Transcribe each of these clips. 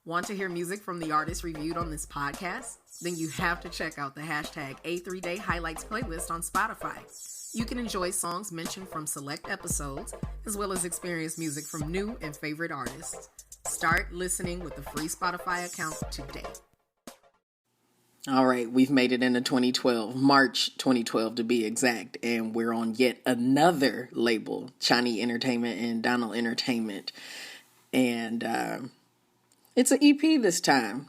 Want to hear music from the artists reviewed on this podcast? Then you have to check out the hashtag A3Day Highlights playlist on Spotify. You can enjoy songs mentioned from select episodes, as well as experience music from new and favorite artists. Start listening with a free Spotify account today. All right, we've made it into 2012, March 2012 to be exact, and we're on yet another label, Chani Entertainment and Donald Entertainment. And it's an EP this time.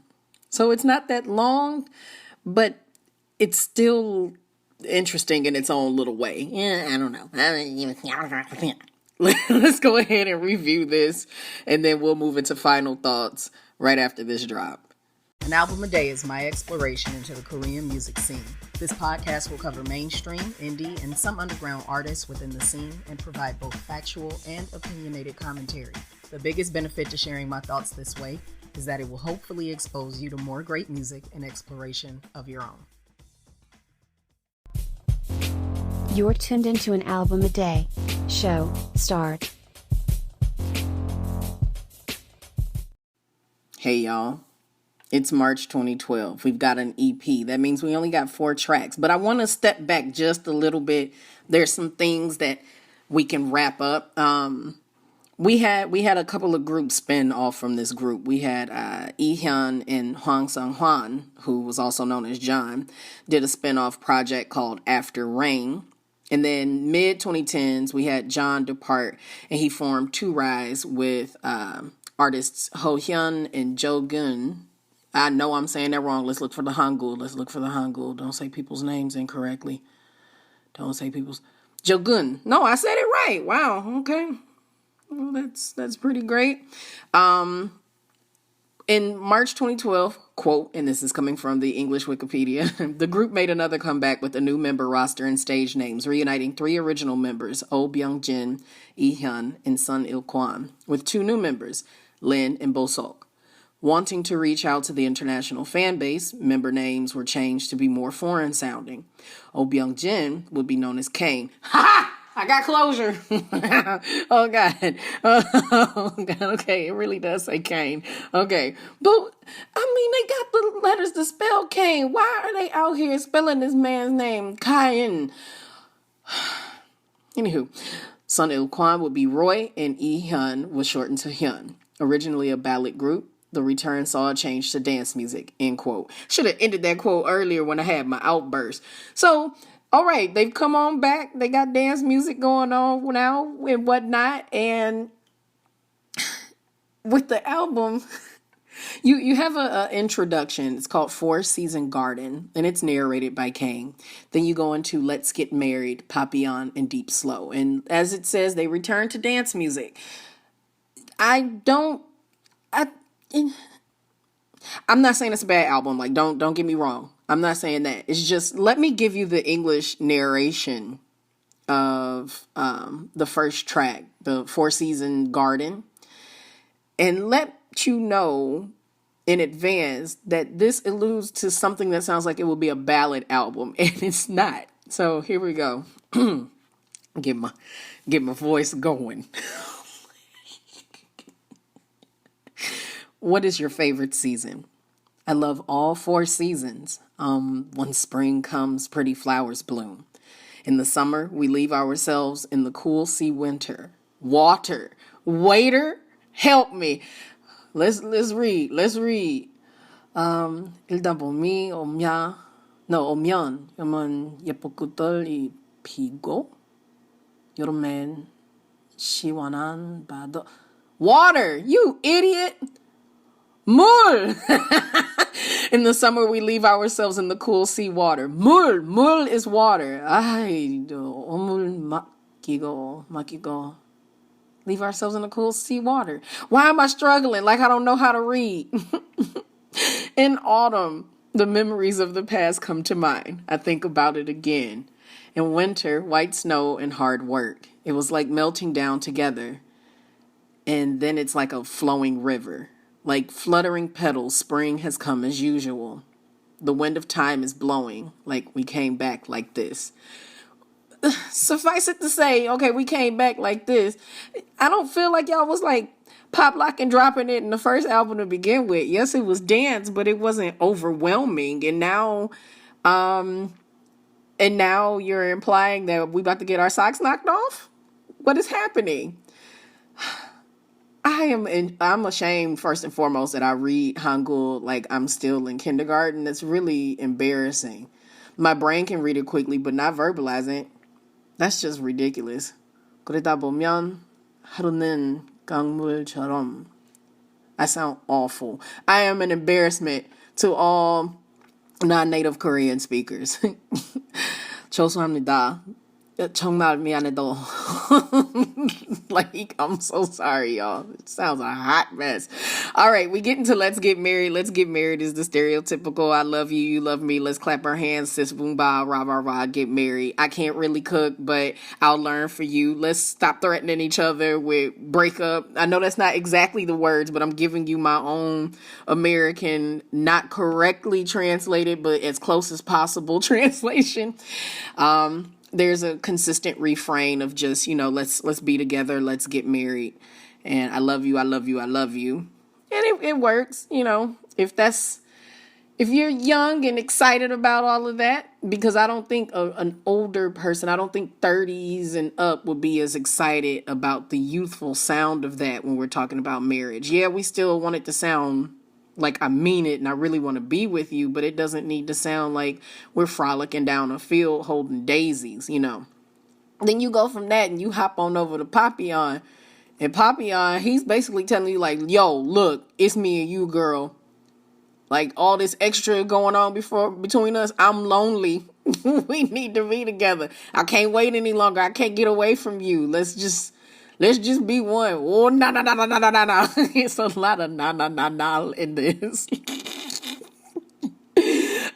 So it's not that long, but it's still interesting in its own little way. Yeah, I don't know. Let's go ahead and review this, and then we'll move into final thoughts right after this drop. An album a day is my exploration into the Korean music scene. This podcast will cover mainstream, indie, and some underground artists within the scene and provide both factual and opinionated commentary. The biggest benefit to sharing my thoughts this way is that it will hopefully expose you to more great music and exploration of your own. You're tuned into an album a day. Show, start. Hey y'all, it's March 2012. We've got an EP. That means we only got 4 tracks, but I want to step back just a little bit. There's some things that we can wrap up. We had a couple of groups spin off from this group. We had Ihyun and Hwang Sung-hwan, who was also known as John, did a spin-off project called After Rain. And then mid-2010s, we had John depart, and he formed 2Rise with artists Ho Hyun and Jo Gun. I know I'm saying that wrong. Let's look for the Hangul. Don't say people's names incorrectly. Jo Gun. No, I said it right. Wow, okay. Well, that's pretty great. In March 2012, quote, and this is coming from the English Wikipedia, the group made another comeback with a new member roster and stage names, reuniting 3 original members, Oh Byung-jin, Lee-hyun, and Sun Il-kwon, with 2 new members, Lin and Bo-seok. Wanting to reach out to the international fan base, member names were changed to be more foreign sounding. Oh Byung-jin would be known as Kane. Ha! I got closure. Oh, God. Oh, God. Okay, it really does say Kane. Okay. But, I mean, they got the letters to spell Kane. Why are they out here spelling this man's name Kain? Anywho, Sun Il-kwon would be Roy, and Lee-hyun was shortened to Hyun. Originally a ballad group, the return saw a change to dance music, end quote. Should have ended that quote earlier when I had my outburst. So, all right, they've come on back. They got dance music going on now and whatnot. And with the album, you have an introduction. It's called 4 Season Garden, and it's narrated by Kane. Then you go into Let's Get Married, Papillon, and Deep Slow. And as it says, they return to dance music. I'm not saying it's a bad album. Like, don't get me wrong. I'm not saying that. It's just, let me give you the English narration of the first track, the 4 Season Garden, and let you know in advance that this alludes to something that sounds like it will be a ballad album, and it's not. So here we go. Get my voice going. What is your favorite season? I love all 4 seasons. When spring comes, pretty flowers bloom. In the summer, we leave ourselves in the cool sea winter. Water. Waiter, help me. Let's read. 일단 봄이 오면 예쁜 꽃들이 피고 여름엔 시원한 바다. Water, you idiot. 물! In the summer, we leave ourselves in the cool sea water. 물 is water. 맡기고. Leave ourselves in the cool sea water. Why am I struggling like I don't know how to read? In autumn, the memories of the past come to mind. I think about it again. In winter, white snow and hard work. It was like melting down together. And then it's like a flowing river. Like fluttering petals, spring has come as usual. The wind of time is blowing, like we came back like this. Suffice it to say, okay, we came back like this. I don't feel like y'all was like pop, lock, and dropping it in the first album to begin with. Yes, it was dance, but it wasn't overwhelming. And now you're implying that we about to get our socks knocked off? What is happening? I'm ashamed, first and foremost, that I read Hangul like I'm still in kindergarten. It's really embarrassing. My brain can read it quickly, but not verbalize it. That's just ridiculous. 그러다 보면 하루는 강물처럼. I sound awful. I am an embarrassment to all non-native Korean speakers. 죄송합니다. 정말 미안해도. Like, I'm so sorry, y'all. It sounds a hot mess. All right, we get into Let's Get Married. Let's Get Married is the stereotypical I love you, you love me, let's clap our hands, sis boom ba, rah rah rah, get married. I can't really cook, but I'll learn for you. Let's stop threatening each other with breakup. I know that's not exactly the words, but I'm giving you my own American, not correctly translated, but as close as possible translation. There's a consistent refrain of just, let's be together, let's get married. And I love you, I love you, I love you. And it works, if you're young and excited about all of that, because I don't think an older person, I don't think 30s and up would be as excited about the youthful sound of that when we're talking about marriage. Yeah, we still want it to sound like I mean it and I really want to be with you, but it doesn't need to sound like we're frolicking down a field holding daisies, Then you go from that and you hop on over to Papillon. And Papillon, he's basically telling you like, yo, look, it's me and you, girl. Like all this extra going on between us, I'm lonely. We need to be together. I can't wait any longer. I can't get away from you. Let's just be one. Oh, no. It's a lot of na in this.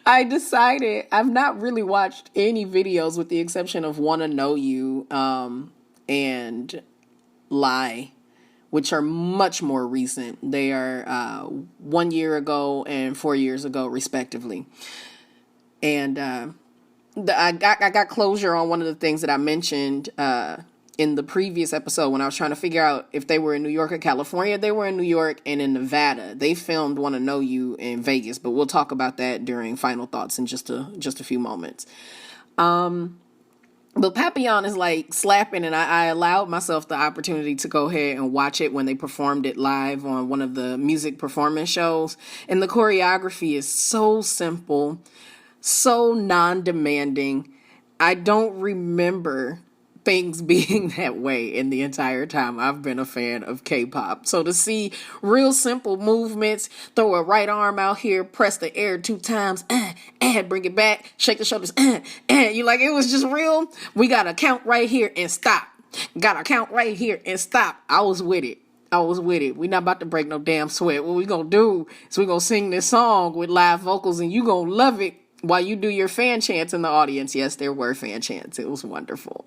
I decided I've not really watched any videos with the exception of Wanna Know You and Lie, which are much more recent. They are 1 year ago and 4 years ago, respectively. And I got closure on one of the things that I mentioned in the previous episode when I was trying to figure out if they were in New York or California. They were in New York and in Nevada. They filmed Wanna Know You in Vegas, but we'll talk about that during Final Thoughts in just a few moments. But Papillon is like slapping, and I allowed myself the opportunity to go ahead and watch it when they performed it live on one of the music performance shows. And the choreography is so simple, so non-demanding. I don't remember things being that way in the entire time I've been a fan of K-pop. So to see real simple movements, throw a right arm out here, press the air 2 times, and bring it back, shake the shoulders, and you like, it was just real. We got to count right here and stop. Got to count right here and stop. I was with it. We not about to break no damn sweat. What we gonna do is we gonna sing this song with live vocals and you gonna love it while you do your fan chants in the audience. Yes, there were fan chants. It was wonderful.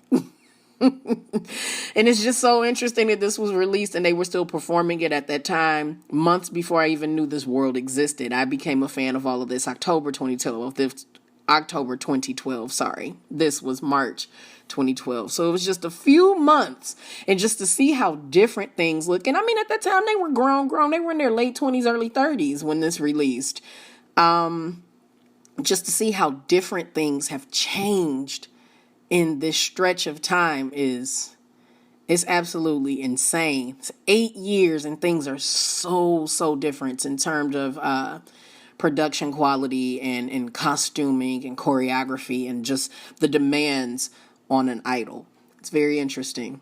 And it's just so interesting that this was released and they were still performing it at that time, months before I even knew this world existed. I became a fan of all of this October 2012, sorry. This was March 2012. So it was just a few months, and just to see how different things look. And I mean, at that time they were grown. They were in their late 20s, early 30s when this released. Just to see how different things have changed in this stretch of time is absolutely insane. It's 8 years and things are so different in terms of production quality and costuming and choreography and just the demands on an idol. It's very interesting.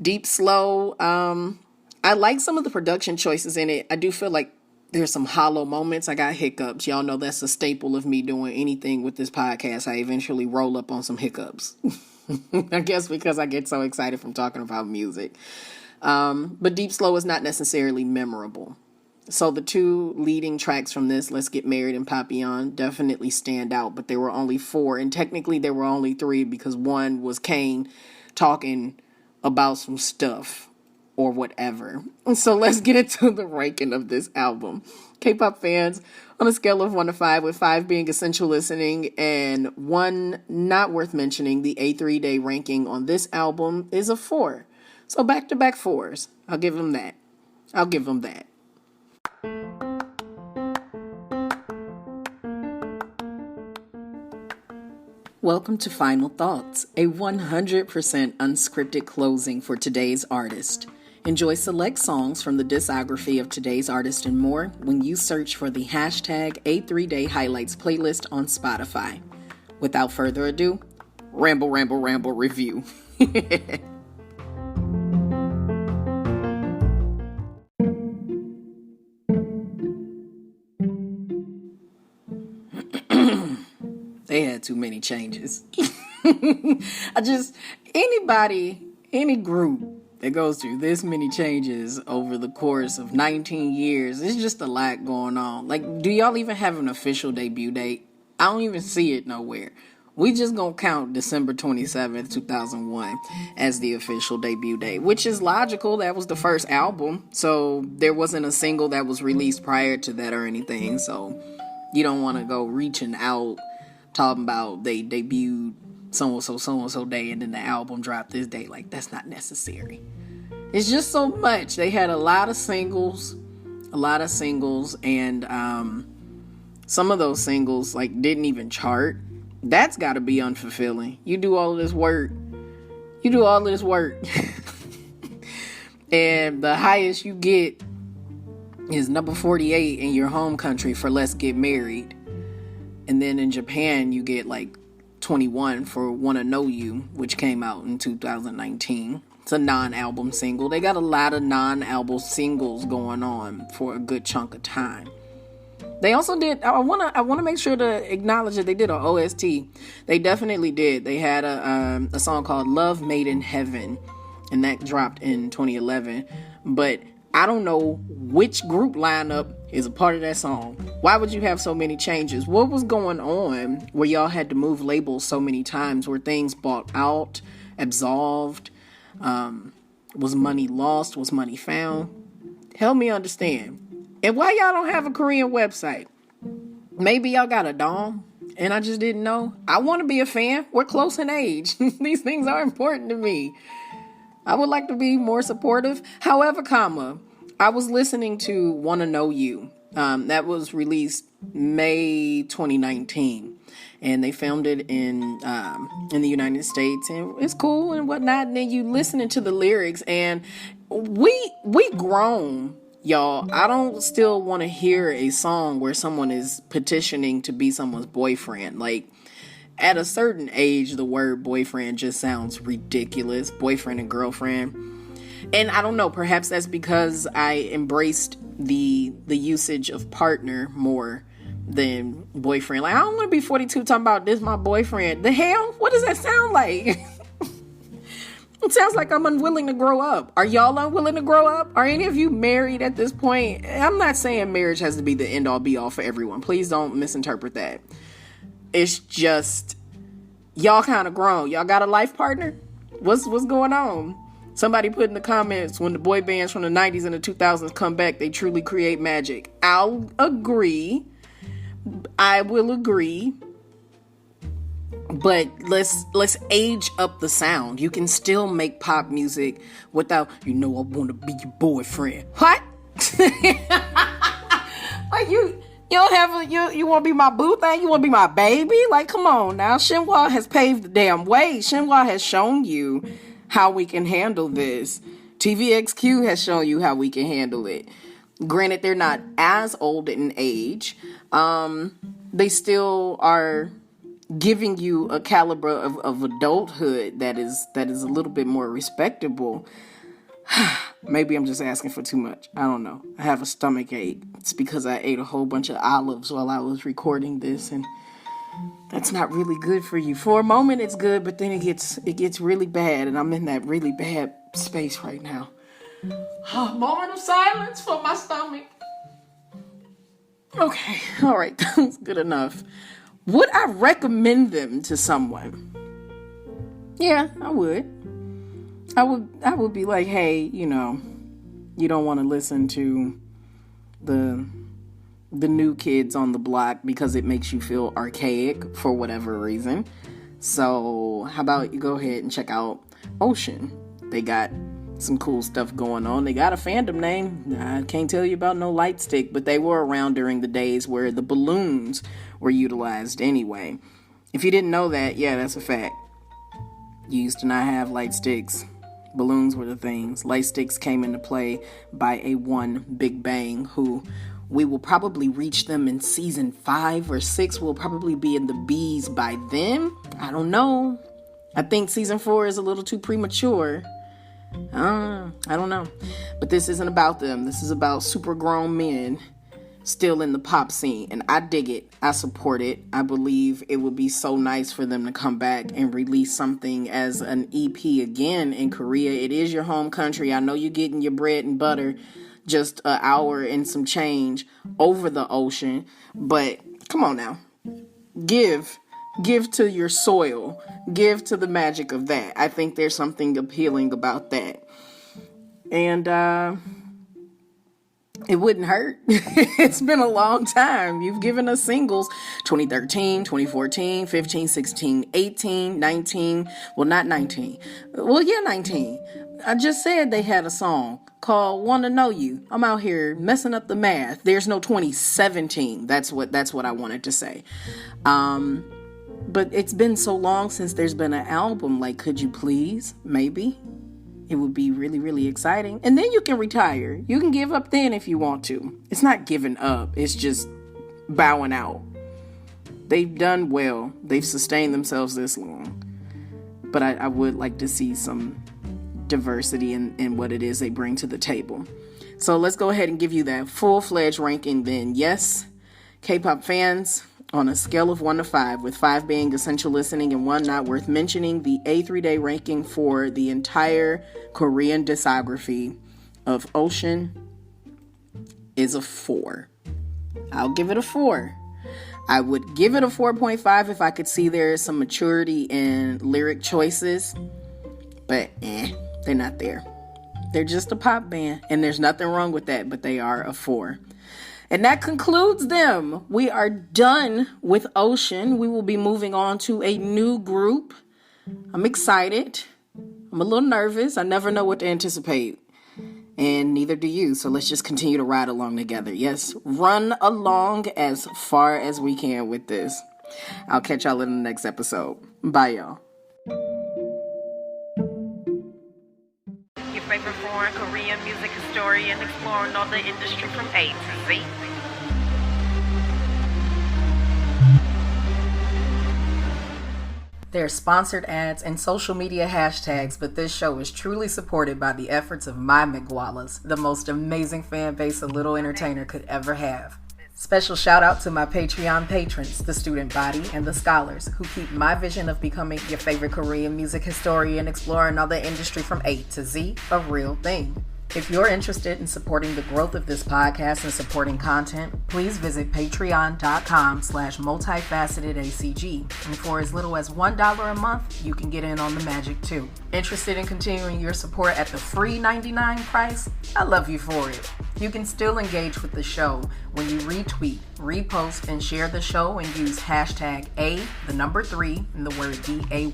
Deep Slow. I like some of the production choices in it. I do feel like there's some hollow moments. I got hiccups. Y'all know that's a staple of me doing anything with this podcast. I eventually roll up on some hiccups. I guess because I get so excited from talking about music. But Deep Slow is not necessarily memorable. So the 2 leading tracks from this, Let's Get Married and Papillon, definitely stand out. But there were only 4. And technically there were only 3 because one was Kane talking about some stuff or whatever. So let's get into the ranking of this album. K-pop fans, on a scale of 1 to 5, with 5 being essential listening and 1 not worth mentioning, the A3Day ranking on this album is a 4. So back-to-back 4s. I'll give them that. I'll give them that. Welcome to Final Thoughts, a 100% unscripted closing for today's artist. Enjoy select songs from the discography of today's artist and more when you search for the hashtag A3Day Highlights playlist on Spotify. Without further ado, ramble, review. They had too many changes. Any group that goes through this many changes over the course of 19 years, it's just a lot going on. Like, do y'all even have an official debut date? I don't even see it nowhere. We just gonna count December 27th, 2001 as the official debut date, which is logical. That was the first album, so there wasn't a single that was released prior to that or anything, so you don't want to go reaching out talking about they debuted so-and-so day and then the album dropped this day. Like, that's not necessary. It's just so much. They had a lot of singles, and some of those singles, like, didn't even chart. That's got to be unfulfilling. You do all of this work. And the highest you get is number 48 in your home country for Let's Get Married. And then in Japan, you get like 21 for Wanna Know You, which came out in 2019. It's a non-album single. They got a lot of non-album singles going on for a good chunk of time. They also did, I wanna make sure to acknowledge that they did an OST. They definitely did. They had a song called Love Made in Heaven, and that dropped in 2011. But I don't know which group lineup is a part of that song. Why would you have so many changes? What was going on where y'all had to move labels so many times? Were things bought out, absolved? Was money lost? Was money found? Help me understand. And why y'all don't have a Korean website? Maybe y'all got a dom and I just didn't know. I want to be a fan. We're close in age. These things are important to me. I would like to be more supportive. However, I was listening to Wanna Know You. That was released May 2019. And they filmed it in the United States. And it's cool and whatnot. And then you listening to the lyrics. And we grown, y'all. I don't still want to hear a song where someone is petitioning to be someone's boyfriend. Like, at a certain age, the word boyfriend just sounds ridiculous. Boyfriend and girlfriend. And I don't know, perhaps that's because I embraced the usage of partner more than boyfriend. Like, I don't want to be 42 talking about this my boyfriend. The hell? What does that sound like? It sounds like I'm unwilling to grow up. Are y'all unwilling to grow up? Are any of you married at this point? I'm not saying marriage has to be the end all be all for everyone. Please don't misinterpret that. It's just, y'all kind of grown. Y'all got a life partner? What's going on? Somebody put in the comments, when the boy bands from the 90s and the 2000s come back, they truly create magic. I'll agree. I will agree. But let's age up the sound. You can still make pop music without, I want to be your boyfriend. What? Like, you don't have you want to be my boo thing? You want to be my baby? Like, come on now. Shinhwa has paved the damn way. Shinhwa has shown you how we can handle this. TVXQ has shown you how we can handle it. Granted, they're not as old in age. They still are giving you a caliber of adulthood that is a little bit more respectable. Maybe I'm just asking for too much. I don't know. I have a stomach ache. It's because I ate a whole bunch of olives while I was recording this, and that's not really good for you. For a moment it's good, but then it gets really bad, and I'm in that really bad space right now. Moment of silence for my stomach. Okay, all right, that's good enough. Would I recommend them to someone? Yeah, I would. I would be like, hey, you don't want to listen to the new kids on the block because it makes you feel archaic for whatever reason. So how about you go ahead and check out Ocean? They got some cool stuff going on. They got a fandom name. I can't tell you about no light stick, but they were around during the days where the balloons were utilized anyway. If you didn't know that, yeah, that's a fact. You used to not have light sticks. Balloons were the things. Light sticks came into play by a one Big Bang, who we will probably reach them in season 5 or 6. We'll probably be in the B's by then. I don't know. I think season 4 is a little too premature. I don't know. But this isn't about them. This is about super grown men still in the pop scene. And I dig it. I support it. I believe it would be so nice for them to come back and release something as an EP again in Korea. It is your home country. I know you're getting your bread and butter just an hour and some change over the ocean. But come on now. Give to your soil. Give to the magic of that. I think there's something appealing about that. And it wouldn't hurt. It's been a long time. You've given us singles 2013, 2014, 15, 16, 18, 19. Well, not 19. Well, yeah, 19. I just said they had a song called Wanna Know You. I'm out here messing up the math. There's no 2017. That's what I wanted to say. But it's been so long since there's been an album. Like, could you please? Maybe. It would be really, really exciting. And then you can retire. You can give up then if you want to. It's not giving up. It's just bowing out. They've done well. They've sustained themselves this long. But I would like to see some diversity in what it is they bring to the table. So let's go ahead and give you that full-fledged ranking then. Yes, K-pop fans, on a scale of 1 to 5, with 5 being essential listening and 1 not worth mentioning, the A3Day ranking for the entire Korean discography of Ocean is a 4. I'll give it a 4. I would give it a 4.5 if I could see there is some maturity in lyric choices, but they're not there. They're just a pop band, and there's nothing wrong with that, but they are a 4. And that concludes them. We are done with Ocean. We will be moving on to a new group. I'm excited. I'm a little nervous. I never know what to anticipate. And neither do you. So let's just continue to ride along together. Yes, run along as far as we can with this. I'll catch y'all in the next episode. Bye, y'all. Your favorite foreign Korean music historian exploring all the industry from A to Z. There are sponsored ads and social media hashtags, but this show is truly supported by the efforts of my Migualas, the most amazing fan base a little entertainer could ever have. Special shout out to my Patreon patrons, the student body, and the scholars who keep my vision of becoming your favorite Korean music historian exploring all the industry from A to Z a real thing. If you're interested in supporting the growth of this podcast and supporting content, please visit patreon.com/multifacetedacg. And for as little as $1 a month, you can get in on the magic too. Interested in continuing your support at the free $99 price? I love you for it. You can still engage with the show when you retweet, repost, and share the show and use hashtag A3 and the word DAY.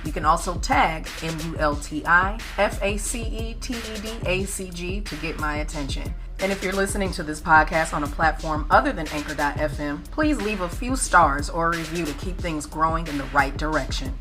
You can also tag MULTIFACETEDACG to get my attention. And if you're listening to this podcast on a platform other than Anchor.fm, please leave a few stars or a review to keep things growing in the right direction.